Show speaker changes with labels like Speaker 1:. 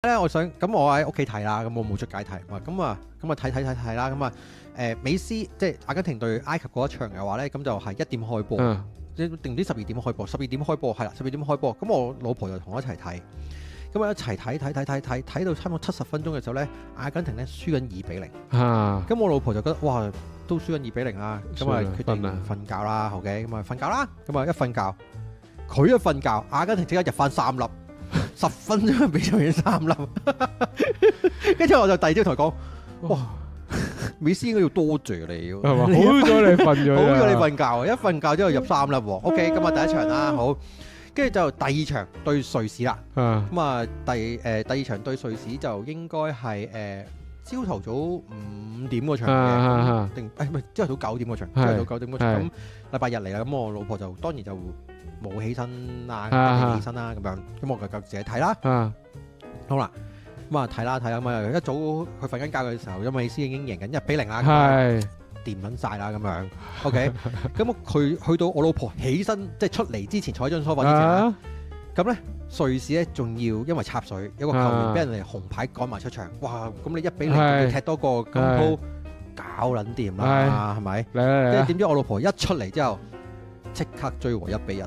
Speaker 1: 咧，我喺屋企睇啦，咁我冇出街睇，咁啊睇啦，咁啊美斯即係阿根廷對埃及嗰一場嘅話咧，咁就係1點開波，定唔知12點開波，12點開波係啦，12點開波，咁我老婆就同我一齊睇，咁啊一齊睇到差唔多70分鐘嘅時候咧，阿根廷咧輸緊2-0，咁我老婆就覺得哇都輸緊2-0啦，咁啊決定瞓覺啦 ，OK， 咁啊瞓覺啦，咁啊一瞓覺，佢一瞓覺，阿根廷即刻入翻3粒。10分鐘俾咗佢3粒，跟住我就第二朝同佢講：哇，美斯應該要多謝你喎，
Speaker 2: 好咗你瞓咗，
Speaker 1: 好咗你瞓覺啊！一瞓覺之後入3粒喎。OK， 今日第一場啦，好，跟住就第二場對瑞士啦。咁啊，第二場對瑞士就應該係朝頭早5點嗰場嘅，定唔係朝頭早9點嗰場，朝頭早9點嗰場。咁禮拜日嚟啦，咁我老婆就當然就冇起身啦，起身啦咁樣，咁我就自己睇啦。好啦，咁啊睇啦，咁啊一早佢瞓緊覺嘅時候，因為美斯已經贏緊1-0啦，掂撚晒啦咁樣。OK， 咁佢去到我老婆起身即係出嚟之前，坐喺張梳化之前，咁咧瑞士咧仲要因為插水，有個球員俾人哋紅牌趕埋出場。哇！咁你1-0要踢多個金鋪，搞撚掂啦，係咪？跟住點知我老婆一出嚟之後，即刻追和1-1。